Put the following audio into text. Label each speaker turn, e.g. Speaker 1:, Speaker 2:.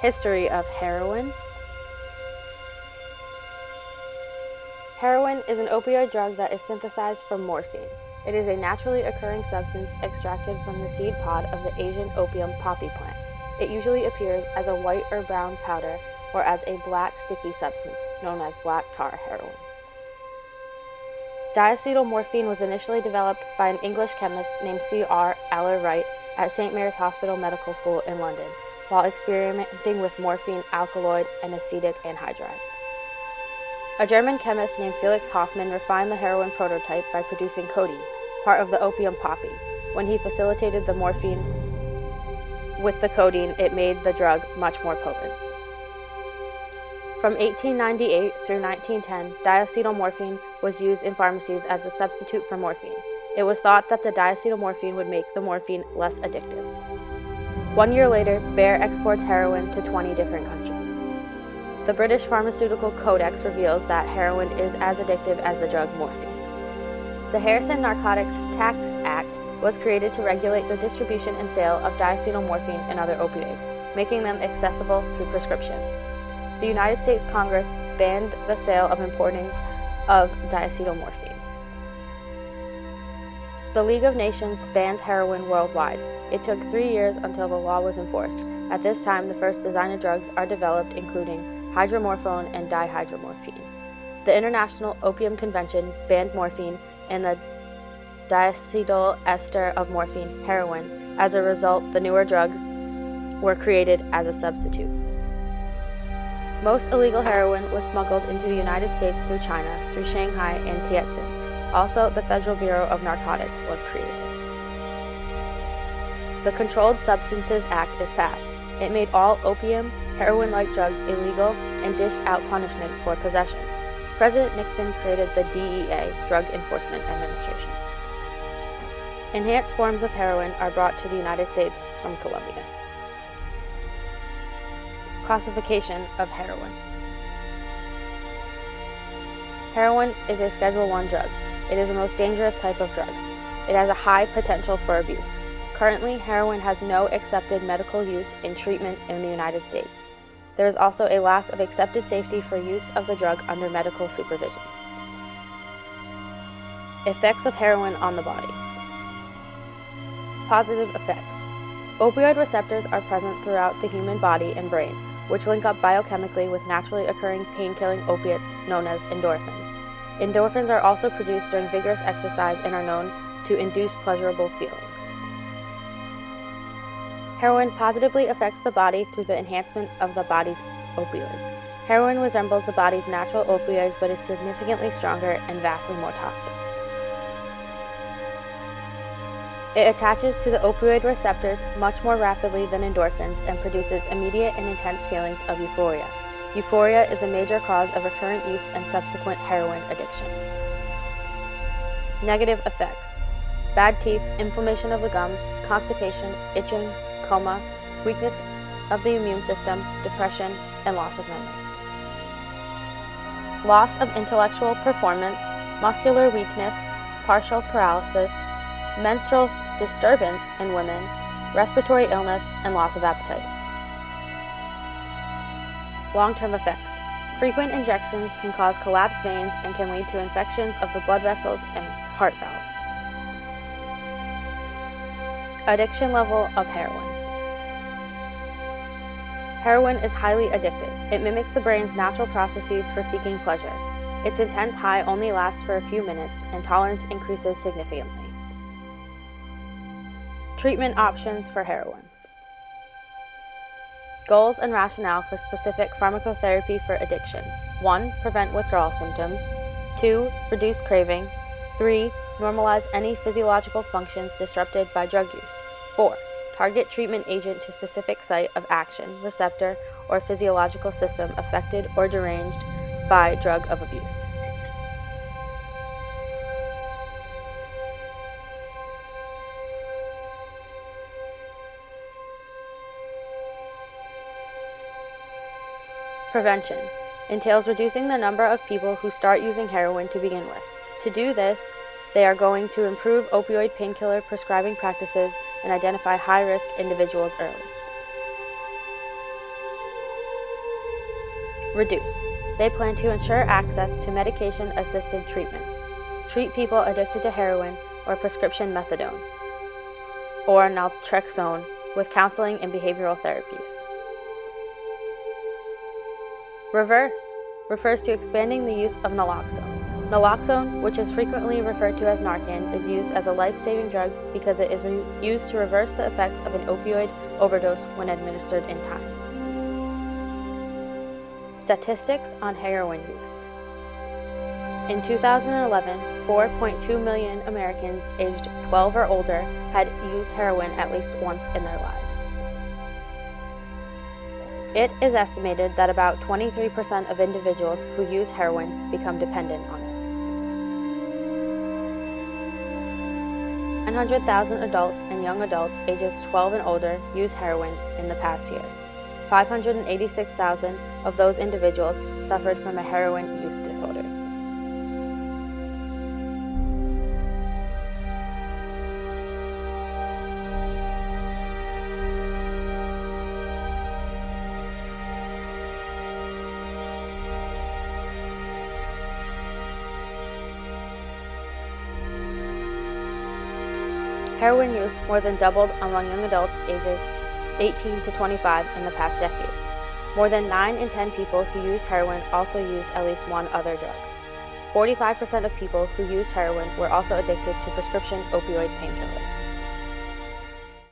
Speaker 1: History of heroin. Heroin is an opioid drug that is synthesized from morphine. It is a naturally occurring substance extracted from the seed pod of the Asian opium poppy plant. It usually appears as a white or brown powder or as a black sticky substance known as black tar heroin. Diacetylmorphine was initially developed by an English chemist named C.R. Aller Wright at St. Mary's Hospital Medical School in London, while experimenting with morphine alkaloid and acetic anhydride. A German chemist named Felix Hoffmann refined the heroin prototype by producing codeine, part of the opium poppy. When he facilitated the morphine with the codeine, it made the drug much more potent. From 1898 through 1910, diacetylmorphine was used in pharmacies as a substitute for morphine. It was thought that the diacetylmorphine would make the morphine less addictive. 1 year later, Bayer exports heroin to 20 different countries. The British Pharmaceutical Codex reveals that heroin is as addictive as the drug morphine. The Harrison Narcotics Tax Act was created to regulate the distribution and sale of diacetylmorphine and other opioids, making them accessible through prescription. The United States Congress banned the sale of importing of diacetylmorphine. The League of Nations bans heroin worldwide. It took 3 years until the law was enforced. At this time, the first designer drugs are developed, including hydromorphone and dihydromorphine. The International Opium Convention banned morphine and the diacetyl ester of morphine, heroin. As a result, the newer drugs were created as a substitute. Most illegal heroin was smuggled into the United States through China, through Shanghai and Tientsin. Also, the Federal Bureau of Narcotics was created. The Controlled Substances Act is passed. It made all opium, heroin-like drugs illegal and dished out punishment for possession. President Nixon created the DEA, Drug Enforcement Administration. Enhanced forms of heroin are brought to the United States from Colombia. Classification of heroin. Heroin is a Schedule I drug. It is the most dangerous type of drug. It has a high potential for abuse. Currently, heroin has no accepted medical use in treatment in the United States. There is also a lack of accepted safety for use of the drug under medical supervision. Effects of heroin on the body. Positive effects. Opioid receptors are present throughout the human body and brain, which link up biochemically with naturally occurring pain-killing opiates known as endorphins. Endorphins are also produced during vigorous exercise and are known to induce pleasurable feelings. Heroin positively affects the body through the enhancement of the body's opioids. Heroin resembles the body's natural opioids but is significantly stronger and vastly more toxic. It attaches to the opioid receptors much more rapidly than endorphins and produces immediate and intense feelings of euphoria. Euphoria is a major cause of recurrent use and subsequent heroin addiction. Negative effects. Bad teeth, inflammation of the gums, constipation, itching, coma, weakness of the immune system, depression, and loss of memory. Loss of intellectual performance, muscular weakness, partial paralysis, menstrual disturbance in women, respiratory illness, and loss of appetite. Long-term effects. Frequent injections can cause collapsed veins and can lead to infections of the blood vessels and heart valves. Addiction level of heroin. Heroin is highly addictive. It mimics the brain's natural processes for seeking pleasure. Its intense high only lasts for a few minutes, and tolerance increases significantly. Treatment options for heroin. Goals and rationale for specific pharmacotherapy for addiction. 1. Prevent withdrawal symptoms. 2. Reduce craving. 3. Normalize any physiological functions disrupted by drug use. 4. Target treatment agent to specific site of action, receptor, or physiological system affected or deranged by drug of abuse. Prevention entails reducing the number of people who start using heroin to begin with. To do this, they are going to improve opioid painkiller prescribing practices and identify high-risk individuals early. Reduce. They plan to ensure access to medication-assisted treatment. Treat people addicted to heroin or prescription methadone or naltrexone with counseling and behavioral therapies. Reverse refers to expanding the use of naloxone. Naloxone, which is frequently referred to as Narcan, is used as a life-saving drug because it is used to reverse the effects of an opioid overdose when administered in time. Statistics on heroin use. In 2011, 4.2 million Americans aged 12 or older had used heroin at least once in their lives. It is estimated that about 23% of individuals who use heroin become dependent on it. 900,000 adults and young adults ages 12 and older use heroin in the past year. 586,000 of those individuals suffered from a heroin use disorder. Heroin use more than doubled among young adults ages 18 to 25 in the past decade. More than 9 in 10 people who used heroin also used at least one other drug. 45% of people who used heroin were also addicted to prescription opioid painkillers.